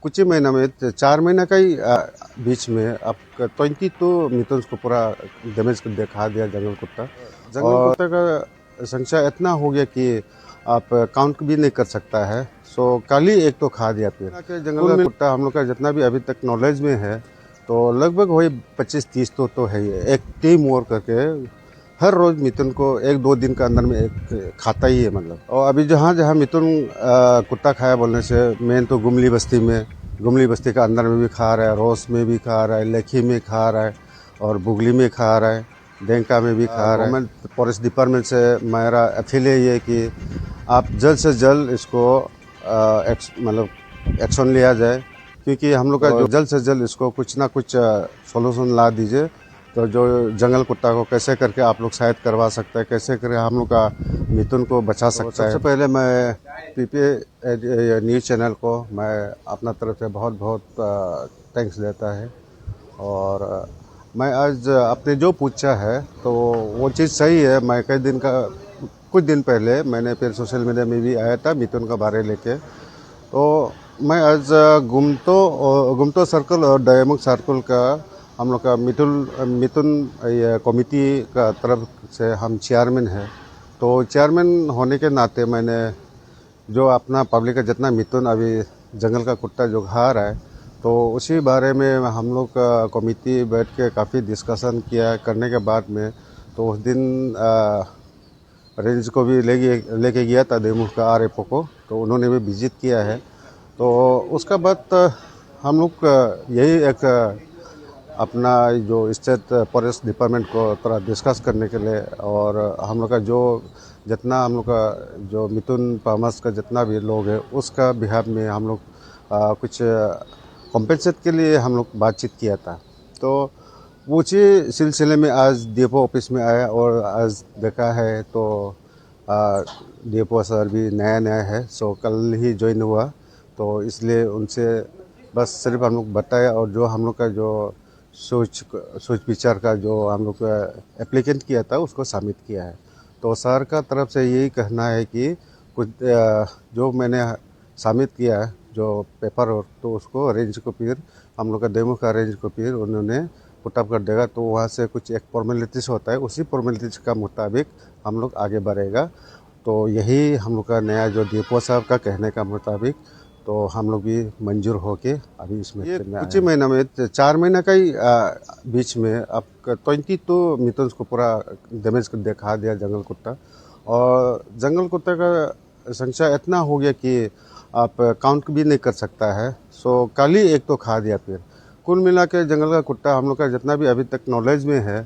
कुछ ही महीना में 4 महीना का ही बीच में आपका 22 मिथुन्स को पूरा डैमेज कर दिखा दिया जंगल कुत्ता। जंगल कुत्ता का संख्या इतना हो गया कि आप काउंट भी नहीं कर सकता है। सो कल ही एक तो खा दिया। फिर जंगल में कुत्ता हम लोग का जितना भी अभी तक नॉलेज में है तो लगभग वही 25-30 तो है ही। एक टीम वर्क करके हर रोज मिथुन को 1-2 दिन के अंदर में एक खाता ही है मतलब। और अभी जहाँ जहाँ मिथुन कुत्ता खाया बोलने से मेन तो गुमली बस्ती का अंदर में भी खा रहा है, रोस में भी खा रहा है, लेखी में खा रहा है और बुगली में खा रहा है, डेंका में भी खा रहा है। गवर्नमेंट फॉरेस्ट डिपार्टमेंट से मेरा अपील है ये कि आप जल्द से जल्द इसको मतलब एक्शन लिया जाए, क्योंकि हम लोग का जो जल्द से जल्द इसको कुछ ना कुछ सॉल्यूशन ला दीजिए। तो जो जंगल कुत्ता को कैसे करके आप लोग शायद करवा सकते हैं, कैसे करके हम लोग का मिथुन को बचा सकता है। सबसे पहले मैं पीपीए न्यूज़ चैनल को मैं अपना तरफ से बहुत बहुत थैंक्स देता है। और मैं आज आपने जो पूछा है तो वो चीज़ सही है। मैं कुछ दिन पहले मैंने फिर सोशल मीडिया में भी आया था मिथुन का बारे लेके। तो मैं आज गुमतो सर्कल और डायमंड सर्कल का हम लोग का मिथुन कमेटी का तरफ से हम चेयरमैन हैं। तो चेयरमैन होने के नाते मैंने जो अपना पब्लिक का जितना मिथुन अभी जंगल का कुत्ता जो खा रहा है तो उसी बारे में हम लोग का कमेटी बैठ के काफ़ी डिस्कशन किया। करने के बाद में तो उस दिन रेंज को भी लेके गया था देमुख का आरएफओ को, तो उन्होंने भी विजिट किया है। तो उसका बाद हम लोग यही एक अपना जो स्टेट फॉरेस्ट डिपार्टमेंट को थोड़ा डिस्कस करने के लिए और हम लोग का जितना हम लोग का जो मिथुन फार्मर्स का जितना भी लोग है उसका बिहाफ में हम लोग कुछ कॉम्पेंसेट के लिए हम लोग बातचीत किया था। तो उसी सिलसिले में आज डीएफओ ऑफिस में आया और आज देखा है तो डीएफओ सर भी नया है, सो कल ही ज्वाइन हुआ। तो इसलिए उनसे बस सिर्फ हम लोग बताया और जो हम लोग का जो सोच विचार का जो हम लोग का एप्लीकेंट किया था उसको सबमिट किया है। तो सर का तरफ से यही कहना है कि कुछ जो मैंने सबमिट किया है जो पेपर और तो उसको रेंज को फिर हम लोग का डेमो का रेंज को फिर उन्होंने पुटअप कर देगा। तो वहाँ से कुछ एक फॉर्मेलिटीज़ होता है, उसी फॉर्मेलिटीज़ का मुताबिक हम लोग आगे बढ़ेगा। तो यही हम लोग का नया जो डीएफओ साहब का कहने का मुताबिक तो हम लोग भी मंजूर होके अभी इसमें कुछ ही महीना में 4 महीना का ही बीच में आपका 22 मिथुन्स को पूरा डैमेज कर दिखा दिया जंगल कुत्ता। और जंगल कुत्ता का संख्या इतना हो गया कि आप काउंट भी नहीं कर सकता है। सो कल ही एक तो खा दिया। फिर कुल मिला के जंगल का कुत्ता हम लोग का जितना भी अभी तक नॉलेज में है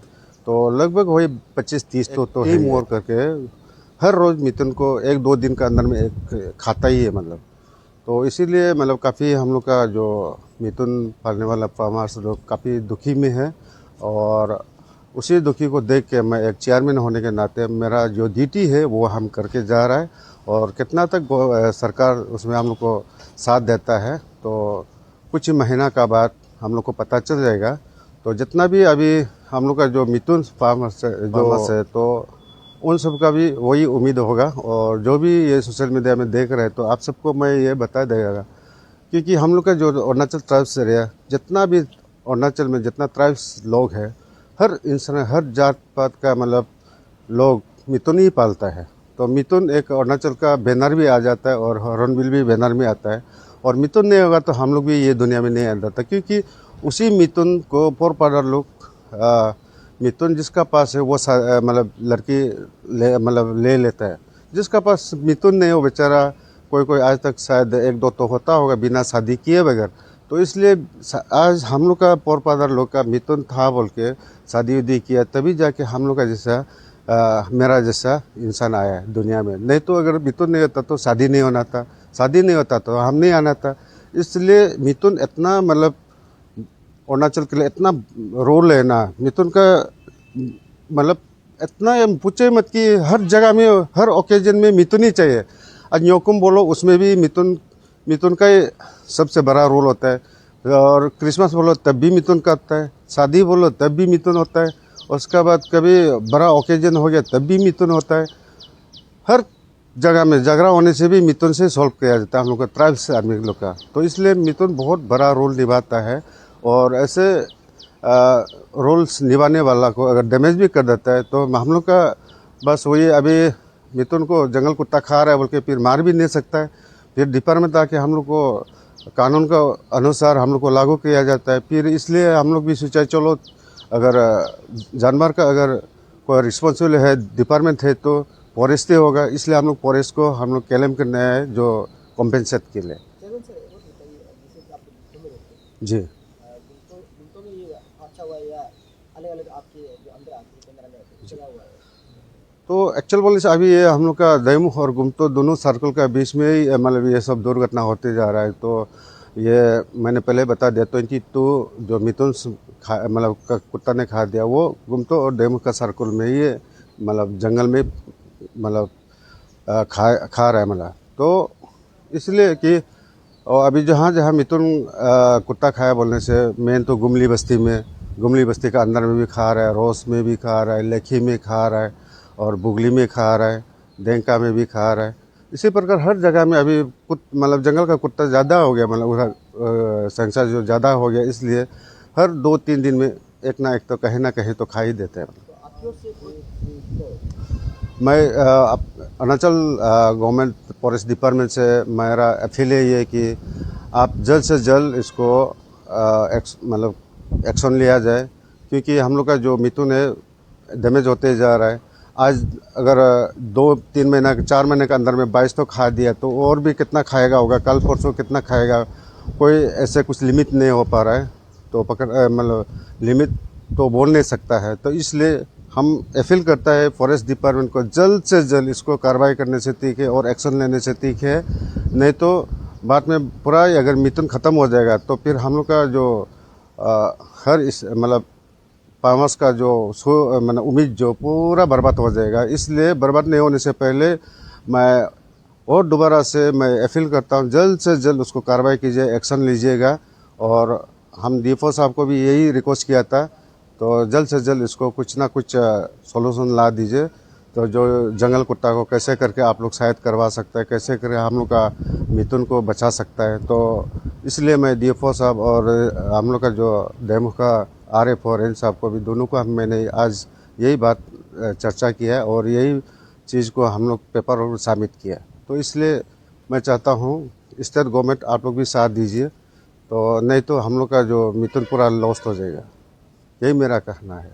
तो लगभग वही 25-30 तो है। टीम वर्क करके हर रोज मिथुन को 1-2 दिन के अंदर में एक खाता ही है मतलब। तो इसीलिए मतलब काफ़ी हम लोग का जो मिथुन पालने वाला फार्मर्स लोग काफ़ी दुखी में है। और उसी दुखी को देख के मैं एक चेयरमैन होने के नाते मेरा जो ड्यूटी है वो हम करके जा रहा है। और कितना तक सरकार उसमें हम लोग को साथ देता है तो कुछ महीना का बाद हम लोग को पता चल जाएगा। तो जितना भी अभी हम लोग का जो मिथुन फार्मर्स है तो उन सब का भी वही उम्मीद होगा। और जो भी ये सोशल मीडिया में देख रहे हैं तो आप सबको मैं ये बता देगा, क्योंकि हम लोग का जो अरुणाचल ट्राइब्स एरिया जितना भी अरुणाचल में जितना ट्राइब्स लोग हैं हर इंसान हर जात पात का मतलब लोग मिथुन ही पालता है। तो मिथुन एक अरुणाचल का बैनर भी आ जाता है और हॉर्नबिल भी बैनर में आता है। और मिथुन नहीं होगा तो हम लोग भी ये दुनिया में नहीं आ जाता, क्योंकि उसी मिथुन को फोर फादर लोग मिथुन जिसका पास है वो मतलब लड़की ले लेता है। जिसका पास मिथुन नहीं हो बेचारा कोई आज तक शायद 1-2 तो होता होगा बिना शादी किए बगैर। तो इसलिए आज हम लोग का फोर फादर लोग का मिथुन था बोल के शादी उदी किया तभी जाके हम लोग का जैसा मेरा जैसा इंसान आया है दुनिया में। नहीं तो अगर मिथुन नहीं होता तो शादी नहीं होना था, शादी नहीं होता तो हम नहीं आना था। इसलिए मिथुन इतना मतलब अरुणाचल के लिए इतना रोल है ना मिथुन का, मतलब इतना पूछे मत कि हर जगह में हर ओकेजन में मिथुन ही चाहिए। आज न्योकुम बोलो उसमें भी मिथुन का ही सबसे बड़ा रोल होता है। और क्रिसमस बोलो तब भी मिथुन का होता है, शादी बोलो तब भी मिथुन होता है, उसके बाद कभी बड़ा ओकेजन हो गया तब भी मिथुन होता है। हर जगह में झगड़ा होने से भी मिथुन से सॉल्व किया जाता है हम लोग का, ट्राइब्स आदमी लोग का। तो इसलिए मिथुन बहुत बड़ा रोल निभाता है, और ऐसे रोल्स निभाने वाला को अगर डैमेज भी कर देता है तो हम लोग का बस वही, अभी मिथुन को जंगल कुत्ता खा रहा है बोल के फिर मार भी नहीं सकता है, फिर डिपार्टमेंट आके हम लोग को कानून का अनुसार हम लोग को लागू किया जाता है। फिर इसलिए हम लोग भी सोचा चलो अगर जानवर का अगर कोई रिस्पॉन्सिबल है, डिपार्टमेंट है, तो फॉरेस्ट ही होगा। इसलिए हम लोग फॉरेस्ट को हम लोग क्लेम करना है जो कॉम्पेंसेट के लिए। जी तो एक्चुअल बोले से अभी ये हम लोग का दैमुख और गुमतो दोनों सर्कल का बीच में ही मतलब ये सब दुर्घटना होते जा रहा है। तो ये मैंने पहले बता दिया, 22 जो मिथुन मतलब कुत्ता ने खा दिया वो गुमतो और दैमुख का सर्कल में ये मतलब जंगल में मतलब खा रहा है मतलब। तो इसलिए कि और अभी जहाँ जहाँ मिथुन कुत्ता खाया बोलने से मेन तो गुमली बस्ती का अंदर में भी खा रहा है, रोस में भी खा रहा है, लेखी में खा रहा है, और बुगली में खा रहा है, डेंका में भी खा रहा है। इसी प्रकार हर जगह में अभी मतलब जंगल का कुत्ता ज़्यादा हो गया, मतलब उसका संख्या जो ज़्यादा हो गया, इसलिए हर 2-3 दिन में एक ना एक तो कहीं ना कहीं तो खा ही देते हैं। मैं अरुणाचल गवर्नमेंट फॉरेस्ट डिपार्टमेंट से मेरा अपील ये कि आप जल्द से जल्द इसको मतलब एक्शन लिया जाए, क्योंकि हम लोग का जो मिथुन है डैमेज होते जा रहा है। आज अगर 2-3 महीना 4 महीने के अंदर में 22 तो खा दिया, तो और भी कितना खाएगा होगा, कल परसों कितना खाएगा, कोई ऐसे कुछ लिमिट नहीं हो पा रहा है। तो मतलब लिमिट तो बोल नहीं सकता है। तो इसलिए हम अपील करता है फॉरेस्ट डिपार्टमेंट को जल्द से जल्द इसको कार्रवाई करने से तीखे और एक्शन लेने से तीखे, नहीं तो बाद में पूरा अगर मिथुन ख़त्म हो जाएगा तो फिर हम लोग का जो हर इस मतलब फार्मर्स का जो मतलब उम्मीद जो पूरा बर्बाद हो जाएगा। इसलिए बर्बाद नहीं होने से पहले मैं और दोबारा से मैं अपील करता हूँ जल्द से जल्द उसको कार्रवाई कीजिए, एक्शन लीजिएगा। और हम डीएफओ साहब को भी यही रिक्वेस्ट किया था, तो जल्द से जल्द इसको कुछ ना कुछ सॉल्यूशन ला दीजिए। तो जो जंगल कुत्ता को कैसे करके आप लोग शायद करवा सकते हैं, कैसे करके हम लोग का मिथुन को बचा सकता है। तो इसलिए मैं डीएफओ साहब और हम लोग का जो दैमुख का आरएफ और इन साहब को भी दोनों को मैंने आज यही बात चर्चा किया है और यही चीज़ को हम लोग पेपर और सबमिट किया। तो इसलिए मैं चाहता हूँ स्टेट गवर्नमेंट आप लोग भी साथ दीजिए, तो नहीं तो हम लोग का जो मिथुन पूरा लॉस्ट हो जाएगा। यही मेरा कहना है।